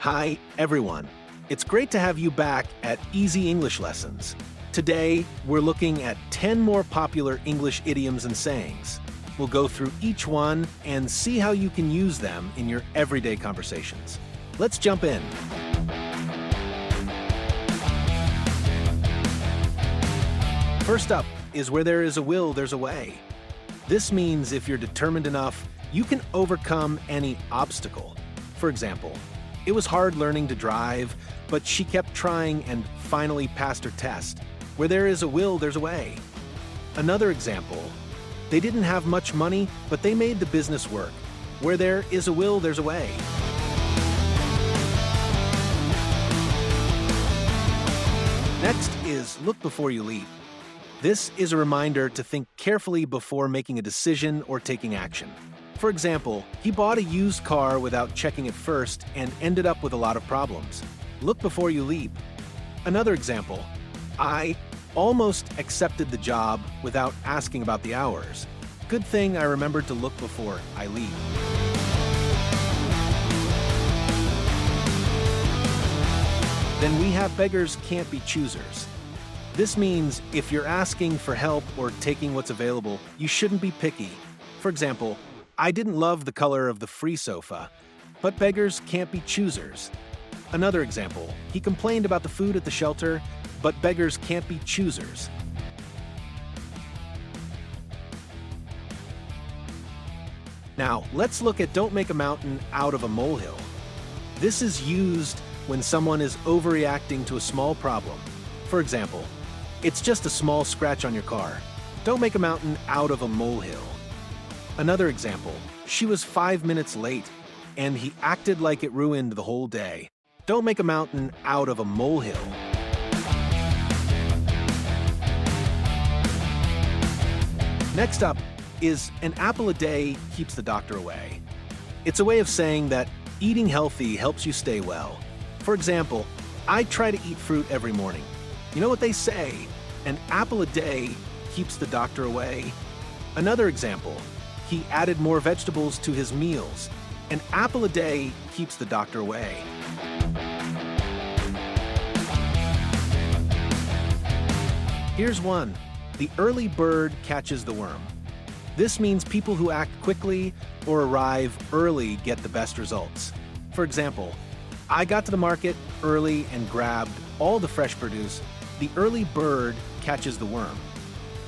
Hi, everyone. It's great to have you back at Easy English Lessons. Today, we're looking at 10 more popular English idioms and sayings. We'll go through each one and see how you can use them in your everyday conversations. Let's jump in. First up is where there is a will, there's a way. This means if you're determined enough, you can overcome any obstacle. For example, it was hard learning to drive, but she kept trying and finally passed her test. Where there is a will, there's a way. Another example, they didn't have much money, but they made the business work. Where there is a will, there's a way. Next is look before you leap. This is a reminder to think carefully before making a decision or taking action. For example, he bought a used car without checking it first and ended up with a lot of problems. Look before you leap. Another example, I almost accepted the job without asking about the hours. Good thing I remembered to look before I leap. Then we have beggars can't be choosers. This means if you're asking for help or taking what's available, you shouldn't be picky. For example, I didn't love the color of the free sofa, but beggars can't be choosers. Another example, he complained about the food at the shelter, but beggars can't be choosers. Now, let's look at don't make a mountain out of a molehill. This is used when someone is overreacting to a small problem. For example, it's just a small scratch on your car. Don't make a mountain out of a molehill. Another example, she was 5 minutes late, and he acted like it ruined the whole day. Don't make a mountain out of a molehill. Next up is an apple a day keeps the doctor away. It's a way of saying that eating healthy helps you stay well. For example, I try to eat fruit every morning. You know what they say? An apple a day keeps the doctor away. Another example, he added more vegetables to his meals. An apple a day keeps the doctor away. Here's one. The early bird catches the worm. This means people who act quickly or arrive early get the best results. For example, I got to the market early and grabbed all the fresh produce. The early bird catches the worm.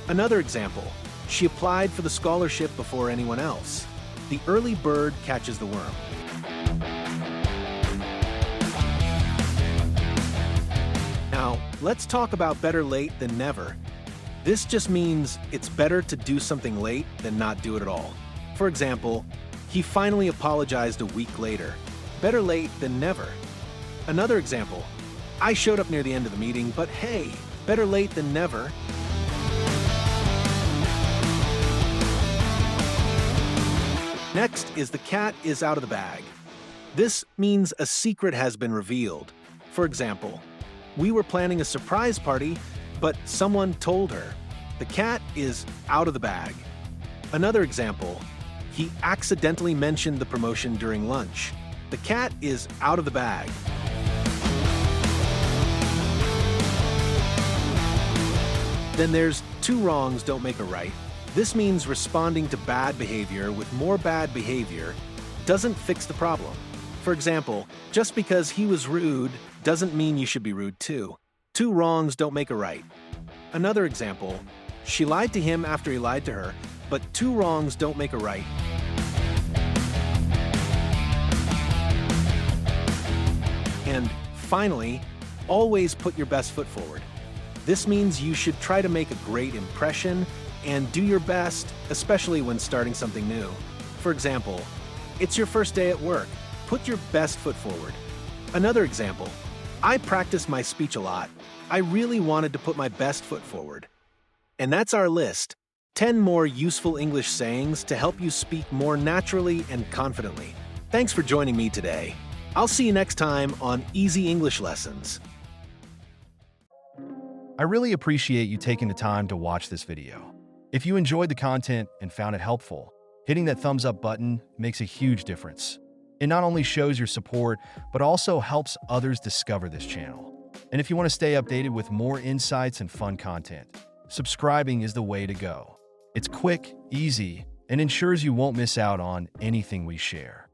Another example, she applied for the scholarship before anyone else. The early bird catches the worm. Now, let's talk about better late than never. This just means it's better to do something late than not do it at all. For example, he finally apologized a week later. Better late than never. Another example, I showed up near the end of the meeting, but hey, better late than never. Next is the cat is out of the bag. This means a secret has been revealed. For example, we were planning a surprise party, but someone told her. The cat is out of the bag. Another example, he accidentally mentioned the promotion during lunch. The cat is out of the bag. Then there's two wrongs don't make a right. This means responding to bad behavior with more bad behavior doesn't fix the problem. For example, just because he was rude doesn't mean you should be rude too. Two wrongs don't make a right. Another example, she lied to him after he lied to her, but two wrongs don't make a right. And finally, always put your best foot forward. This means you should try to make a great impression and do your best, especially when starting something new. For example, it's your first day at work. Put your best foot forward. Another example, I practice my speech a lot. I really wanted to put my best foot forward. And that's our list. 10 more useful English sayings to help you speak more naturally and confidently. Thanks for joining me today. I'll see you next time on Easy English Lessons. I really appreciate you taking the time to watch this video. If you enjoyed the content and found it helpful, hitting that thumbs up button makes a huge difference. It not only shows your support, but also helps others discover this channel. And if you want to stay updated with more insights and fun content, subscribing is the way to go. It's quick, easy, and ensures you won't miss out on anything we share.